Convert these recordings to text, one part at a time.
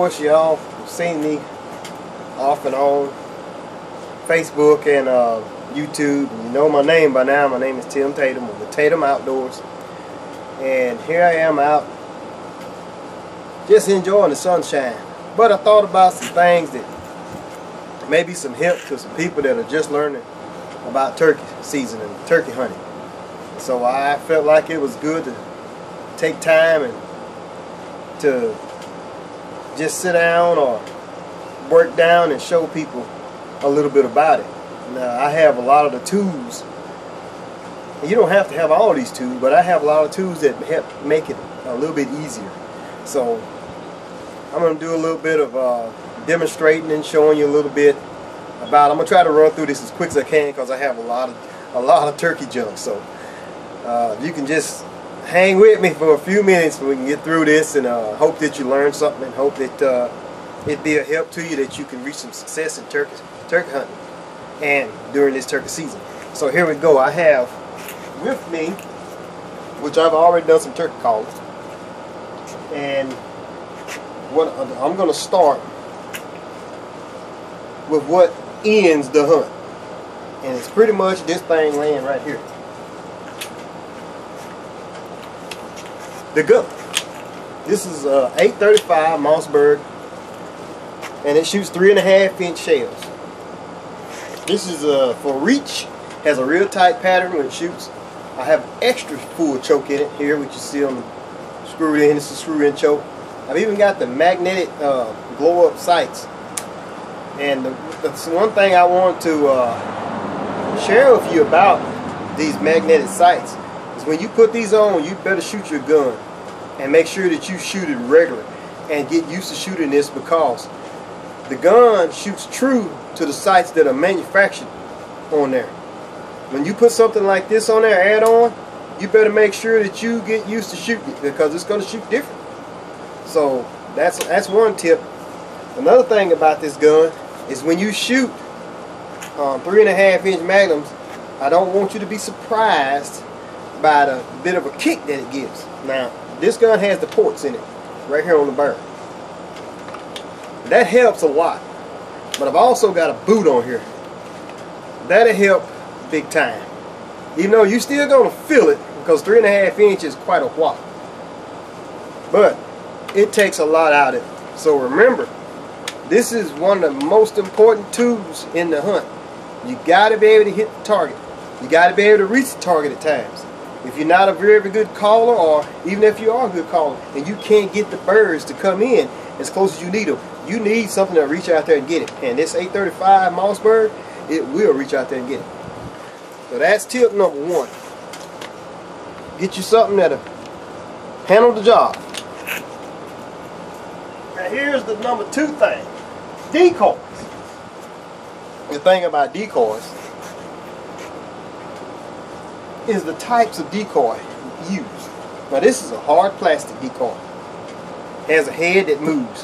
course, y'all seen me off and on Facebook and YouTube. You know my name by now. My name is Tim Tatum with Tatum Outdoors. And here I am out just enjoying the sunshine. But I thought about some things that maybe some help to some people that are just learning about turkey season and turkey hunting. So I felt like it was good to take time and to just sit down or work down and show people a little bit about it. Now, I have a lot of the tools. You don't have to have all these tools, but I have a lot of tools that help make it a little bit easier. So I'm going to do a little bit of demonstrating and showing you a little bit about. I'm going to try to run through this as quick as I can because I have a lot of turkey junk. So you can just hang with me for a few minutes so we can get through this, and hope that you learn something, and hope that it be a help to you, that you can reach some success in turkey hunting and during this turkey season. So here we go. I have with me, which I've already done some turkey calling, and what I'm going to start with what ends the hunt, and it's pretty much this thing laying right here. The gun. This is 835 Mossberg, and it shoots 3.5-inch shells. This is for reach. Has a real tight pattern when it shoots. I have extra full choke in it here, which you see on the screwed in. This is screw-in choke. I've even got the magnetic glow-up sights. And that's one thing I want to share with you about these magnetic sights is when you put these on, you better shoot your gun and make sure that you shoot it regularly and get used to shooting this, because the gun shoots true to the sights that are manufactured on there. When you put something like this on there, add on, you better make sure that you get used to shooting it, because it's going to shoot different. So that's one tip. Another thing about this gun is when you shoot 3.5-inch magnums, I don't want you to be surprised by the bit of a kick that it gives. Now, this gun has the ports in it right here on the barrel. That helps a lot. But I've also got a boot on here. That'll help big time. Even though you're still going to feel it, because 3.5 inches is quite a whop. But it takes a lot out of it. So remember, this is one of the most important tools in the hunt. You got to be able to hit the target. You got to be able to reach the target at times. If you're not a very good caller, or even if you are a good caller and you can't get the birds to come in as close as you need them, you need something to reach out there and get it. And this 835 Mossberg, it will reach out there and get it. So that's tip number one. Get you something that'll handle the job. Now here's the number two thing. Decoys. The thing about decoys is the types of decoy used. Now this is a hard plastic decoy. It has a head that moves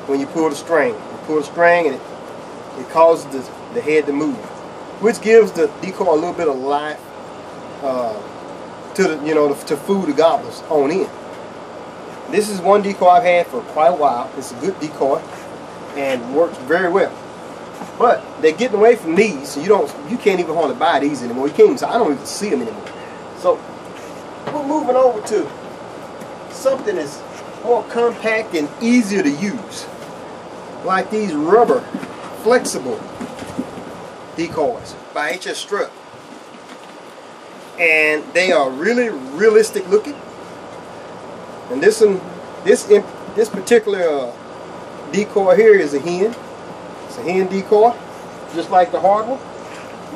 when you pull the string. You pull the string and it causes the head to move, which gives the decoy a little bit of life to the to fool the gobblers on in. This is one decoy I've had for quite a while. It's a good decoy and works very well. But they're getting away from these, so you can't even hardly buy these anymore. You can't even, so I don't even see them anymore. So we're moving over to something that's more compact and easier to use, like these rubber flexible decoys by HS Strut. And they are really realistic looking. And this particular decoy here is a hen. It's a hen decoy, just like the hard one.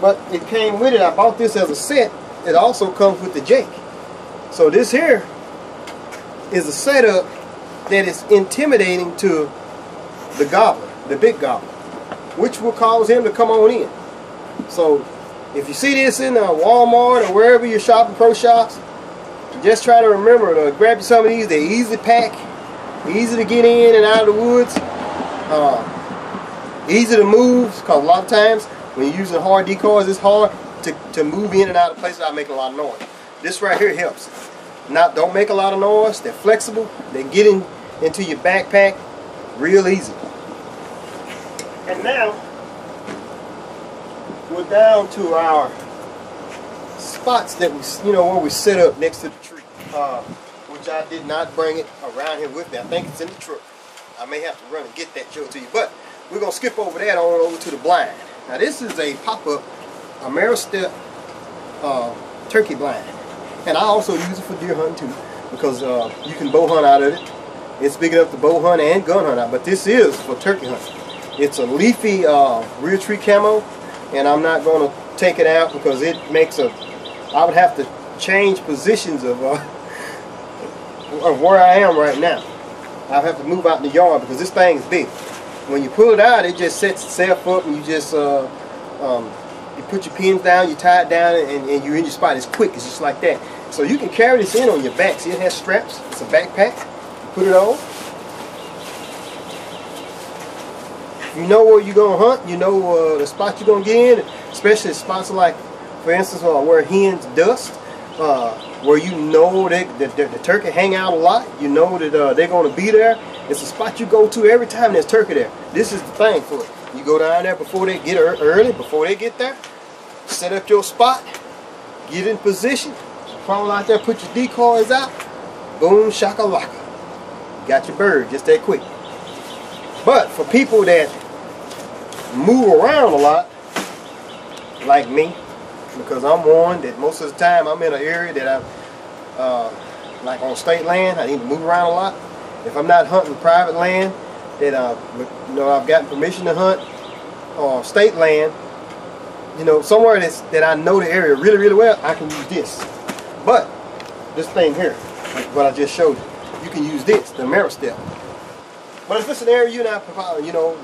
But it came with it. I bought this as a set. It also comes with the Jake. So this here is a setup that is intimidating to the gobbler, the big gobbler, which will cause him to come on in. So if you see this in a Walmart or wherever you're shopping, pro shops, just try to remember to grab you some of these. They're easy to pack, easy to get in and out of the woods, easy to move, because a lot of times when you're using hard decoys, it's hard to move in and out of places without making a lot of noise. This right here helps. Don't make a lot of noise. They're flexible. They get into your backpack real easy. And now we're down to our spots that we, where we set up next to the tree, which I did not bring it around here with me. I think it's in the truck. I may have to run and get that, show it to you, but we're gonna skip over that on over to the blind. Now this is a pop-up Ameristep turkey blind, and I also use it for deer hunting too, because you can bow hunt out of it. It's big enough to bow hunt and gun hunt out, but this is for turkey hunting. It's a leafy Realtree camo, and I'm not going to take it out because it makes I would have to change positions of where I am right now. I'll have to move out in the yard because this thing is big. When you pull it out, it just sets itself up, and you just you put your pins down, you tie it down, and you're in your spot. It's quick. It's just like that. So you can carry this in on your back. See, it has straps. It's a backpack. You put it on. You know where you're going to hunt. You know the spot you're going to get in, especially spots like, for instance, where hens dust, where you know that the turkey hang out a lot. You know that they're going to be there. It's a spot you go to every time there's turkey there. This is the thing for it. You go down there before they get early, before they get there. Set up your spot. Get in position. Crawl out there, put your decoys out. Boom, shakalaka. You got your bird just that quick. But for people that move around a lot, like me, because I'm one that most of the time I'm in an area that like on state land, I need to move around a lot. If I'm not hunting private land that I've gotten permission to hunt, or state land, somewhere that I know the area really, really well, I can use this. But this thing here, like what I just showed you, you can use this, the Ameristep. But if it's an area you're not,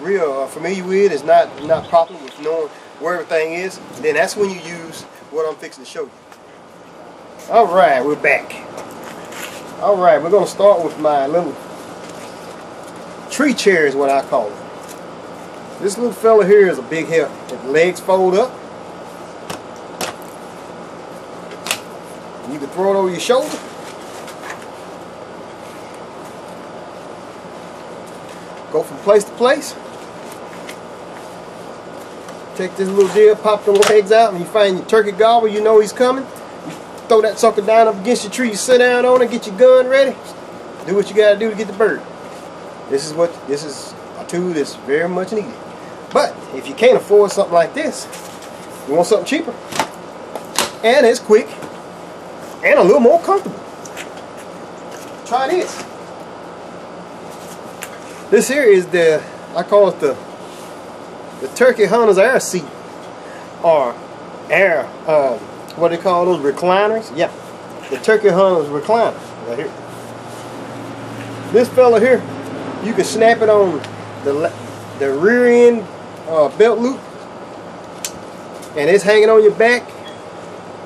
real familiar with, is not popular with knowing where everything is, then that's when you use what I'm fixing to show you. All right, we're back. All right, we're gonna start with my little tree chair, is what I call it. This little fella here is a big help. The legs fold up. You can throw it over your shoulder. Go from place to place. Take this little deal, pop the legs out, and you find your turkey gobble, you know he's coming. You throw that sucker down up against your tree, you sit down on it, get your gun ready. Do what you gotta do to get the bird. This is a tool that's very much needed. But if you can't afford something like this, you want something cheaper, and it's quick, and a little more comfortable. Try this. This here is I call it the turkey hunter's air seat, or air, what do they call those, recliners? Yeah, the turkey hunter's recliner right here. This fella here, you can snap it on the rear end belt loop, and it's hanging on your back.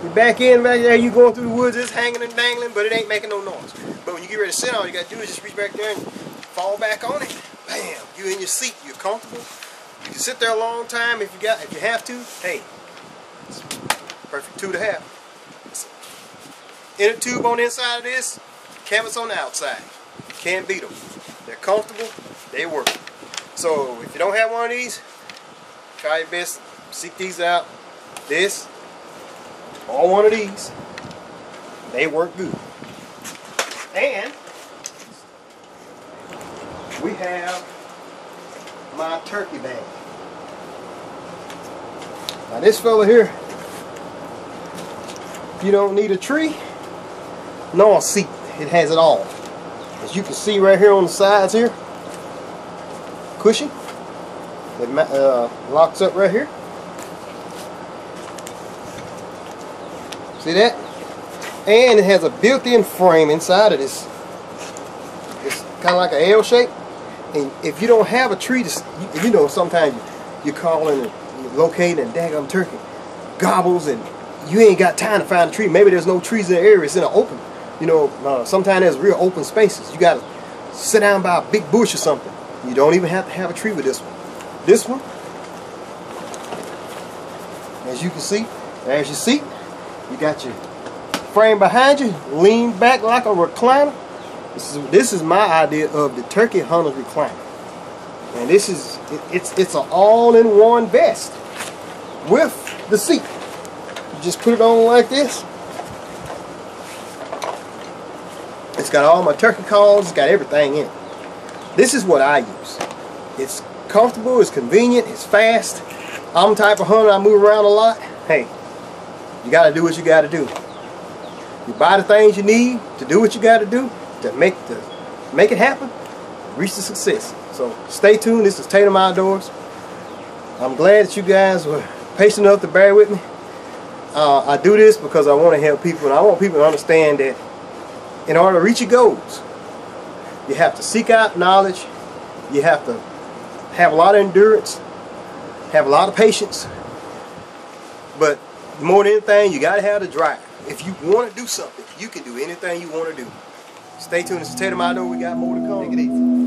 Your back end back there, you going through the woods, it's hanging and dangling, but it ain't making no noise. But when you get ready to sit on it, you got to do is just reach back there and fall back on it. Bam! You're in your seat. You're comfortable. You can sit there a long time if you have to. Hey, it's perfect tool to have. Inner tube on the inside of this, canvas on the outside. Can't beat them. They're comfortable. They work. So if you don't have one of these, try your best. Seek these out. This or one of these. They work good. And we have my turkey bag. Now this fella here, you don't need a tree nor a seat. It has it all. As you can see right here on the sides here, cushion. It locks up right here. See that? And it has a built-in frame inside of this. It's kind of like an L shape. And if you don't have a tree, sometimes you're calling and you're locating and daggum turkey gobbles, and you ain't got time to find a tree. Maybe there's no trees in the area. It's in an open. Sometimes there's real open spaces. You got to sit down by a big bush or something. You don't even have to have a tree with this one. This one, as you can see, there's your seat. You got your frame behind you, lean back like a recliner. This is my idea of the turkey hunter's recliner. And this is, it's an all-in-one vest with the seat. You just put it on like this. It's got all my turkey calls, it's got everything in it. This is what I use. It's comfortable, it's convenient, it's fast. I'm the type of hunter, I move around a lot. Hey, you gotta do what you gotta do. You buy the things you need to do what you gotta do to make it happen, reach the success. So stay tuned, this is Tatum Outdoors. I'm glad that you guys were patient enough to bear with me. I do this because I want to help people, and I want people to understand that in order to reach your goals, you have to seek out knowledge, you have to have a lot of endurance, have a lot of patience, but more than anything, you got to have the drive. If you want to do something, you can do anything you want to do. Stay tuned, this is Tatum Outdoors, we got more to come. Take it easy.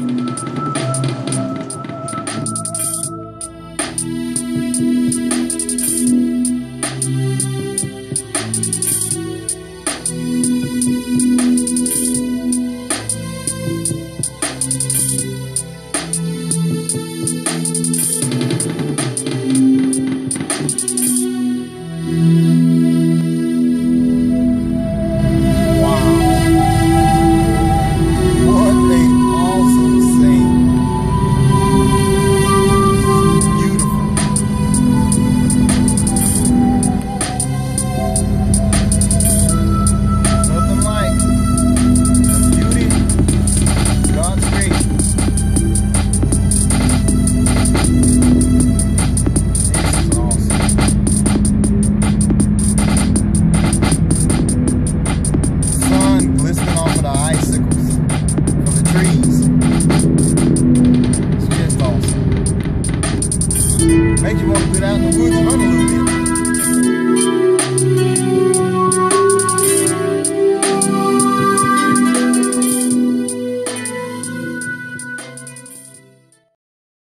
Makes you want to get out in the woods and run a little bit.